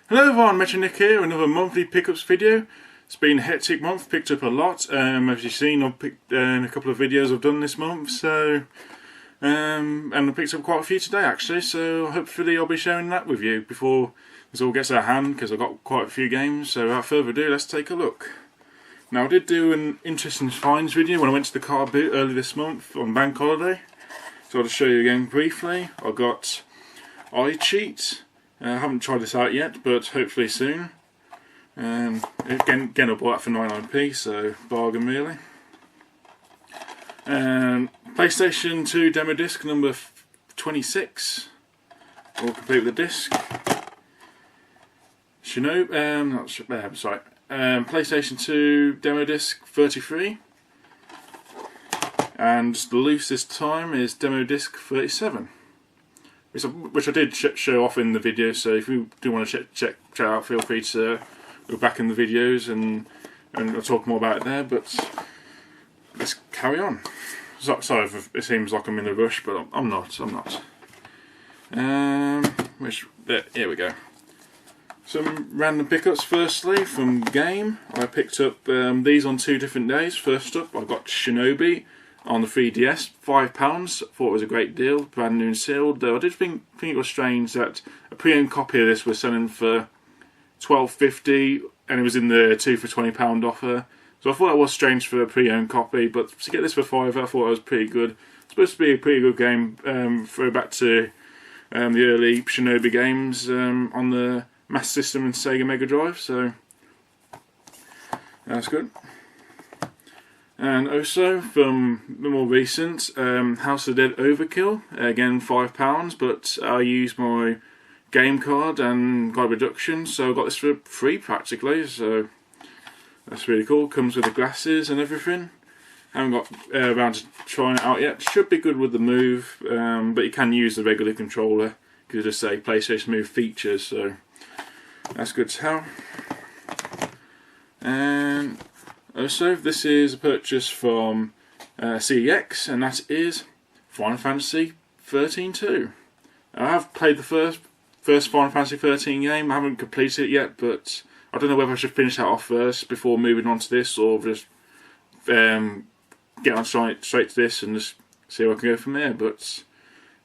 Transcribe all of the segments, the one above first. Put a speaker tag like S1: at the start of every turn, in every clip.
S1: Hello everyone, Metro Nick here, another monthly pickups video. It's been a hectic month, picked up a lot. As you've seen, I've picked a couple of videos I've done this month, and I picked up quite a few today actually, so hopefully I'll be sharing that with you before this all gets out of hand, because I've got quite a few games. So without further ado, let's take a look. Now, I did do an interesting finds video when I went to the car boot early this month on bank holiday, so I'll just show you again briefly. I got iCheat. I haven't tried this out yet, but hopefully soon. Again I bought that for 99p, so bargain really. PlayStation 2 demo disc number 26, all complete with the disc. PlayStation 2 demo disc 33, and the loose this time is demo disc 37. Which I did show off in the video, so if you do want to check out, feel free to go back in the videos and I'll talk more about it there, but let's carry on. Sorry if it seems like I'm in a rush, but I'm not. Here we go. Some random pickups. Firstly, from Game, I picked up these on 2 different days. First up, I got Shinobi on the 3DS, £5. Thought it was a great deal, brand new and sealed. Though I did think it was strange that a pre-owned copy of this was selling for £12.50, and it was in the 2 for £20 offer. So I thought that was strange for a pre-owned copy, but to get this for £5, I thought it was pretty good. It's supposed to be a pretty good game. Throwback to the early Shinobi games on the Master System and Sega Mega Drive. So that's good. And also from the more recent, House of the Dead Overkill, again £5, but I used my game card and got a reduction, so I got this for free practically, so that's really cool. Comes with the glasses and everything. Haven't got around to trying it out yet. Should be good with the Move, but you can use the regular controller because it just say PlayStation Move features, so that's good to have. And also, this is a purchase from CEX, and that is Final Fantasy 13-2. I have played the first Final Fantasy 13 game. I haven't completed it yet, but I don't know whether I should finish that off first before moving on to this, or just get on straight to this and just see where I can go from there. But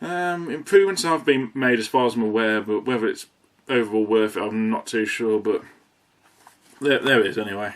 S1: improvements have been made as far as I'm aware, but whether it's overall worth it, I'm not too sure. But there it is anyway.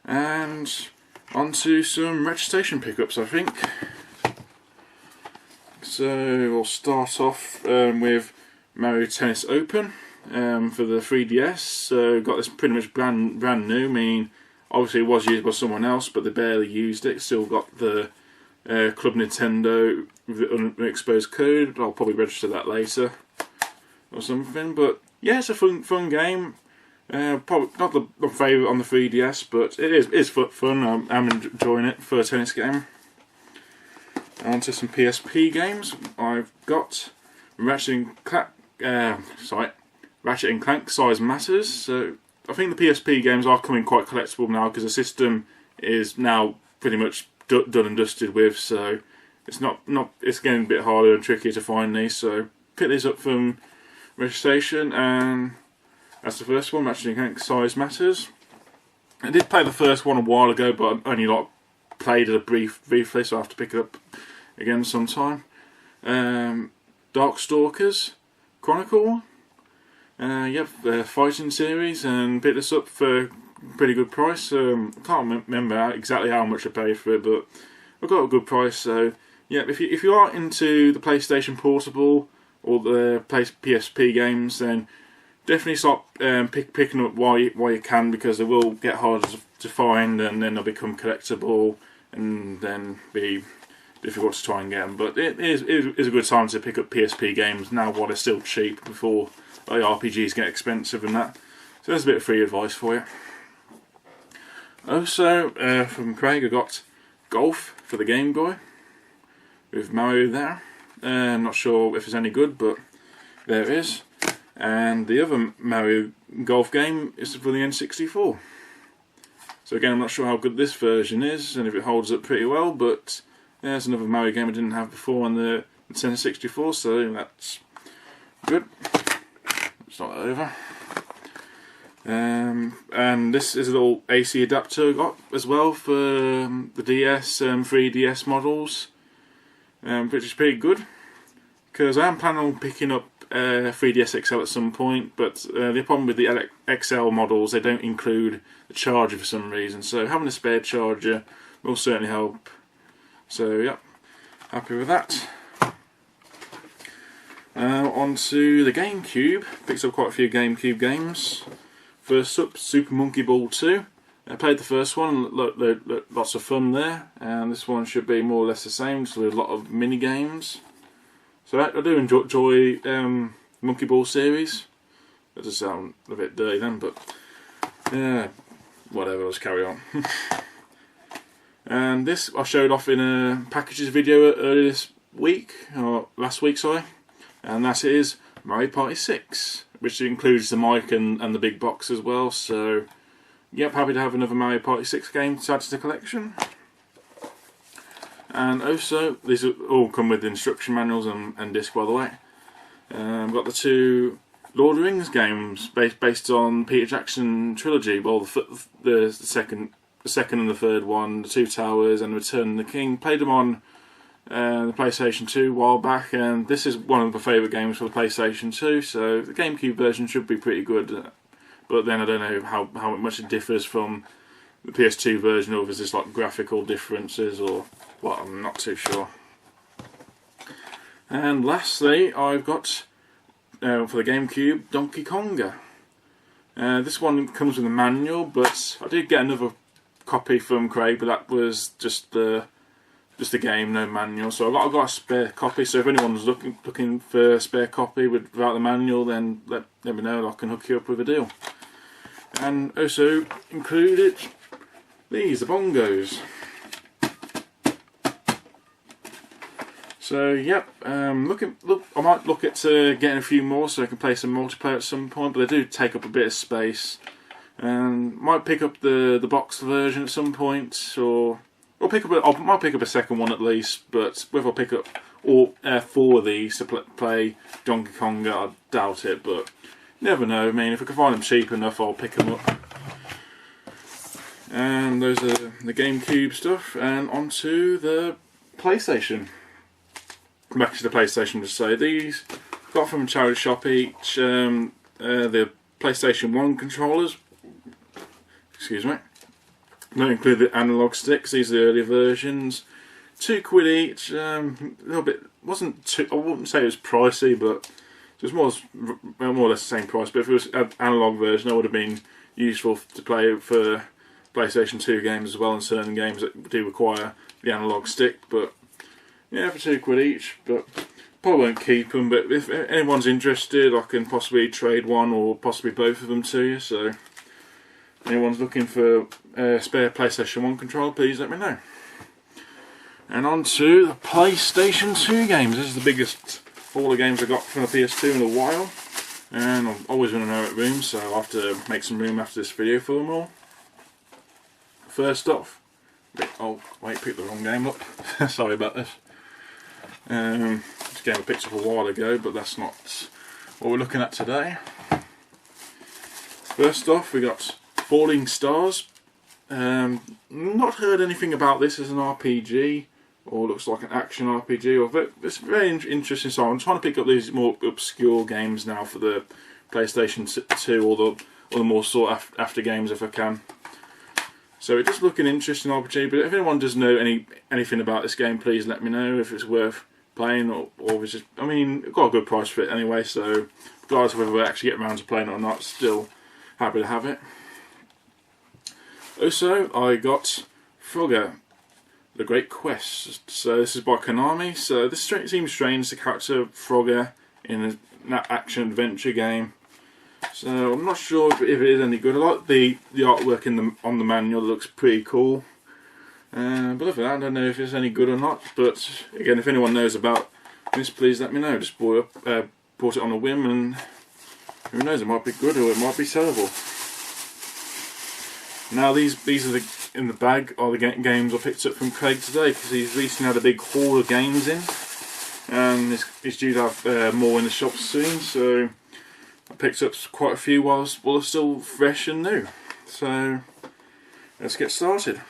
S1: And onto some registration pickups, I think. So we'll start off with Mario Tennis Open for the 3DS. So got this pretty much brand new. I mean, obviously it was used by someone else, but they barely used it. Still got the Club Nintendo with the unexposed code. I'll probably register that later or something. But yeah, it's a fun game. Probably not my favourite on the 3DS, but it is fun. I'm enjoying it for a tennis game. On to some PSP games. I've got Ratchet and Clank Size Matters. So I think the PSP games are coming quite collectible now, because the system is now pretty much done and dusted with. So it's getting a bit harder and trickier to find these. So pick these up from registration, and that's the first one, Ratchet & Clank Size Matters. I did play the first one a while ago, but I only played it briefly, so I have to pick it up again sometime. Darkstalkers Chronicle, fighting series, and picked this up for a pretty good price. I can't remember exactly how much I paid for it, but I got a good price. So yeah, if you are into the PlayStation Portable or the PSP games, then definitely start picking up while you can, because they will get harder to find, and then they'll become collectible, and then be difficult to try and get them. But it is a good time to pick up PSP games now while they're still cheap, before RPGs get expensive and that. So there's a bit of free advice for you. Also, from Craig, I got Golf for the Game Boy with Mario there. Not sure if it's any good, but there it is. And the other Mario Golf game is for the N64. So again, I'm not sure how good this version is and if it holds up pretty well, but there's another Mario game I didn't have before on the Nintendo 64, so that's good. It's not over. And this is a little AC adapter I got as well for the DS, 3DS models, which is pretty good, because I am planning on picking up 3DS XL at some point, but the problem with the XL models, they don't include the charger for some reason, so having a spare charger will certainly help. So yeah, happy with that. On to the GameCube. Picked up quite a few GameCube games. First up, Super Monkey Ball 2. I played the first one, lots of fun there, and this one should be more or less the same, just with a lot of mini games. So I do enjoy Monkey Ball series. That does sound a bit dirty then, but yeah, whatever, let's carry on. And this I showed off in a packages video earlier this week, or last week, sorry, and that is Mario Party 6, which includes the mic and the big box as well. So yep, happy to have another Mario Party 6 game to add to the collection. And also, these all come with instruction manuals and disc, by the way. I've got the two Lord of the Rings games based on Peter Jackson trilogy. Well, the second and the third one, the Two Towers and Return of the King. Played them on the PlayStation 2 a while back, and this is one of my favourite games for the PlayStation 2. So the GameCube version should be pretty good, but then I don't know how much it differs from the PS2 version, or if there's like graphical differences or what, I'm not too sure. And lastly, I've got for the GameCube, Donkey Konga. This one comes with a manual, but I did get another copy from Craig, but that was just the game, no manual. So I've got a spare copy. So if anyone's looking for a spare copy without the manual, then let me know. I can hook you up with a deal. And also included these, the bongos. So yep, I might look at getting a few more so I can play some multiplayer at some point, but they do take up a bit of space. And might pick up the box version at some point, or I might pick up a second one at least. But whether I'll pick up all 4 of these to play Donkey Konga, I doubt it. But you never know. I mean, if I can find them cheap enough, I'll pick them up. And those are the GameCube stuff, and onto the PlayStation. Back to the PlayStation to say these got from a charity shop each. The PlayStation 1 controllers. Excuse me. Don't include the analog sticks. These are the earlier versions. £2 each. A little bit. Wasn't too. I wouldn't say it was pricey, but it was more or less the same price. But if it was an analog version, that would have been useful to play for PlayStation 2 games as well, and certain games that do require the analog stick. But yeah, for £2 each. But probably won't keep them. But if anyone's interested, I can possibly trade one or possibly both of them to you. So anyone's looking for a spare PlayStation 1 controller, please let me know. And on to the PlayStation 2 games. This is the biggest all the games I got from the PS2 in a while. And I'm always running out of room, so I'll have to make some room after this video for them all. First off, oh wait, picked the wrong game up. Sorry about this. This game I picked up a while ago, but that's not what we're looking at today. First off, we got Falling Stars. Not heard anything about this as an RPG, or looks like an action RPG. Or it's very interesting. So I'm trying to pick up these more obscure games now for the PlayStation 2, or the more sought after games if I can. So it does look an interesting RPG. But if anyone does know anything about this game, please let me know if it's worth playing, or if it's just, I mean, I've got a good price for it anyway. So regardless of whether we actually get around to playing it or not, still happy to have it. Also, I got Frogger, The Great Quest. So this is by Konami. So this seems strange, the character Frogger in an action-adventure game. So I'm not sure if it is any good. I like the artwork on the manual, it looks pretty cool. But other than that, I don't know if it's any good or not. But again, if anyone knows about this, please let me know. Just bought it on a whim, and who knows, it might be good or it might be sellable. Now these are in the bag are the games I picked up from Craig today, because he's recently had a big haul of games in, and he's due to have more in the shop soon. So I picked up quite a few while they're still fresh and new. So let's get started.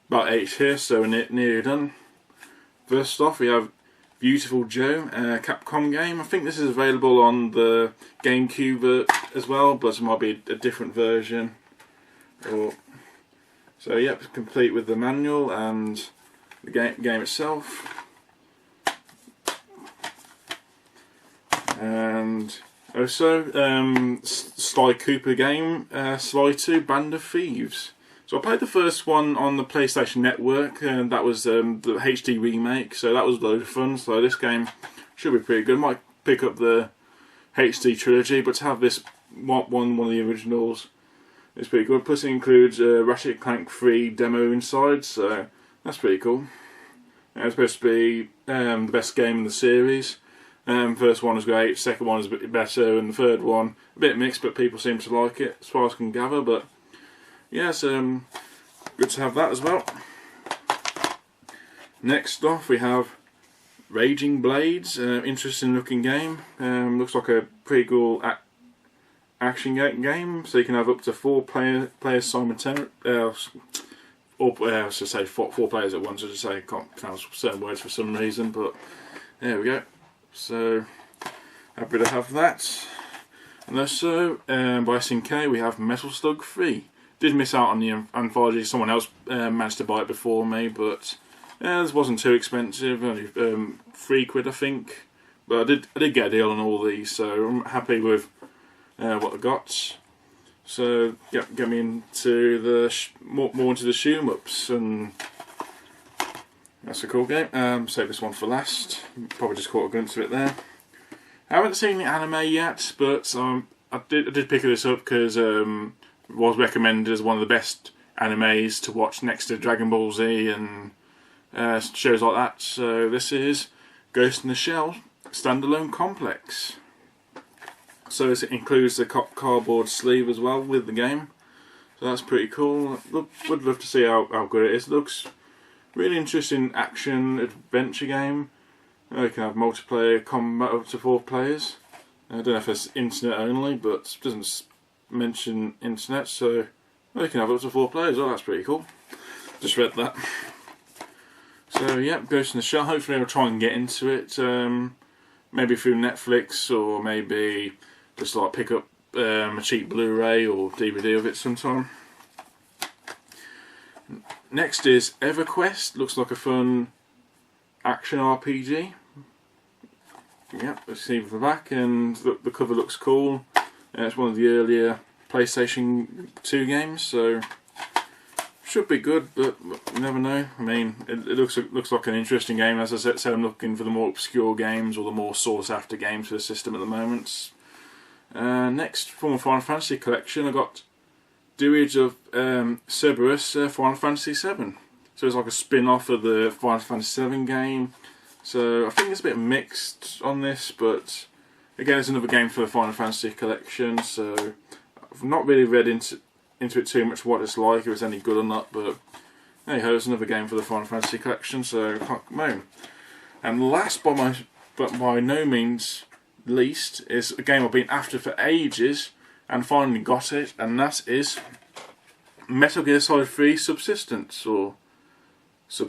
S1: About 8 here, so we're nearly done. First off, we have Beautiful Joe, Capcom game. I think this is available on the GameCube as well, but it might be a different version. So yep, complete with the manual and the game itself. And also Sly Cooper game, Sly 2 Band of Thieves. So I played the first one on the PlayStation Network, and that was the HD remake, so that was a load of fun. So this game should be pretty good. Might pick up the HD trilogy, but to have this one of the originals is pretty good. Plus it includes Ratchet & Clank 3 demo inside, so that's pretty cool. It's supposed to be the best game in the series. First one was great, second one is a bit better, and the third one a bit mixed, but people seem to like it as far as I can gather. But yes, good to have that as well. Next off we have Raging Blades, interesting looking game. Looks like a pretty cool action game, so you can have up to 4 players simultaneously. I should say 4 players at once. I just say I can't pronounce certain words for some reason, but there we go. So happy to have that. And also by SNK we have Metal Slug 3. Did miss out on the anthology. Someone else managed to buy it before me, but this wasn't too expensive. Only £3 I think. But I did get a deal on all these, so I'm happy with what I got. So yeah, get me into the more into the shoot-em-ups, and that's a cool game. Save this one for last. Probably just caught a glimpse of it there. I haven't seen the anime yet, but I did pick this up because it was recommended as one of the best animes to watch next to Dragon Ball Z and shows like that. So this is Ghost in the Shell Standalone Complex. So it includes the cardboard sleeve as well with the game. So that's pretty cool. Would love to see how good it is. It looks really interesting action adventure game. You can have multiplayer combat up to 4 players. I don't know if it's internet only, but it doesn't mention internet, so you can have up to 4 players. Oh, that's pretty cool. Just read that. So yeah, Ghost in the Shell. Hopefully I'll try and get into it. Maybe through Netflix, or maybe just like pick up a cheap Blu-ray or DVD of it sometime. Next is EverQuest. Looks like a fun action RPG. Yep, let's see from the back, and the cover looks cool. It's one of the earlier PlayStation 2 games, so should be good, but you never know. I mean, it looks like an interesting game. As I said, I'm looking for the more obscure games or the more sought-after games for the system at the moment. Next, from a Final Fantasy collection, I got Dirge of Cerberus Final Fantasy 7. So it's like a spin-off of the Final Fantasy 7 game. So I think it's a bit mixed on this, but again, it's another game for the Final Fantasy collection. So I've not really read into it too much what it's like, if it's any good or not. But hey ho, it's another game for the Final Fantasy collection, so can't complain. And last but by no means least is a game I've been after for ages and finally got it, and that is Metal Gear Solid 3 Subsistence, or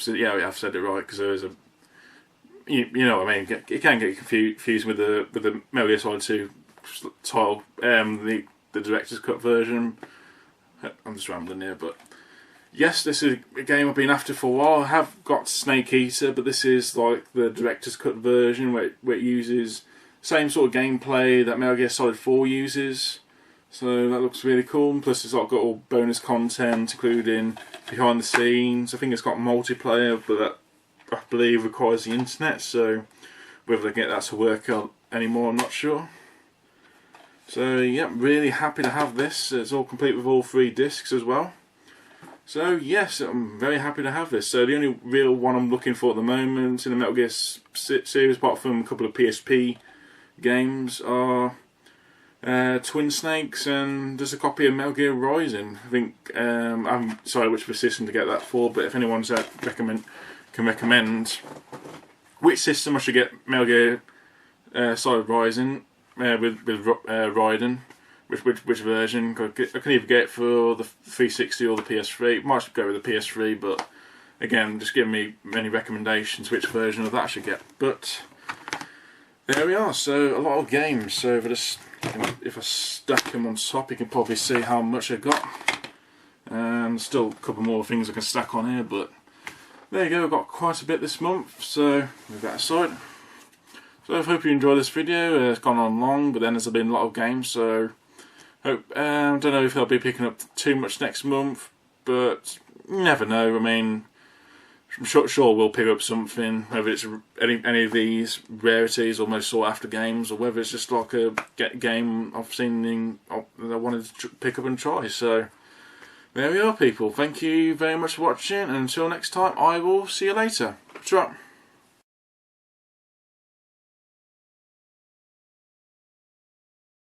S1: yeah, I've said it right, because there is a you know what I mean. It can get confused with the Metal Gear Solid 2 title, the director's cut version. I'm just rambling here, but yes, this is a game I've been after for a while. I have got Snake Eater, but this is like the director's cut version where it uses the same sort of gameplay that Metal Gear Solid 4 uses. So that looks really cool. Plus it's got all bonus content, including behind the scenes. I think it's got multiplayer, but that I believe requires the internet. So whether they get that to work out anymore, I'm not sure. So yeah, really happy to have this. It's all complete with all 3 discs as well. So yes, I'm very happy to have this. So the only real one I'm looking for at the moment in the Metal Gear series, apart from a couple of PSP games, are Twin Snakes and there's a copy of Metal Gear Rising. I think I'm sorry which system to get that for, but if anyone's can recommend which system I should get Metal Gear Solid Rising with Raiden. Which version? I can either get it for the 360 or the PS3. Might go with the PS3, but again, just give me any recommendations which version of that I should get. But there we are. So a lot of games. So if I stack them on top, you can probably see how much I got. And still a couple more things I can stack on here, but there you go. I've got quite a bit this month. So with that aside. So I hope you enjoyed this video. It's gone on long, but then there's been a lot of games, so hope. Don't know if I'll be picking up too much next month, but you never know. I mean, I'm sure we'll pick up something, whether it's any of these rarities or most sought after games, or whether it's just like a game I've seen that I wanted to pick up and try. So there we are, people. Thank you very much for watching, and until next time, I will see you later. Ciao.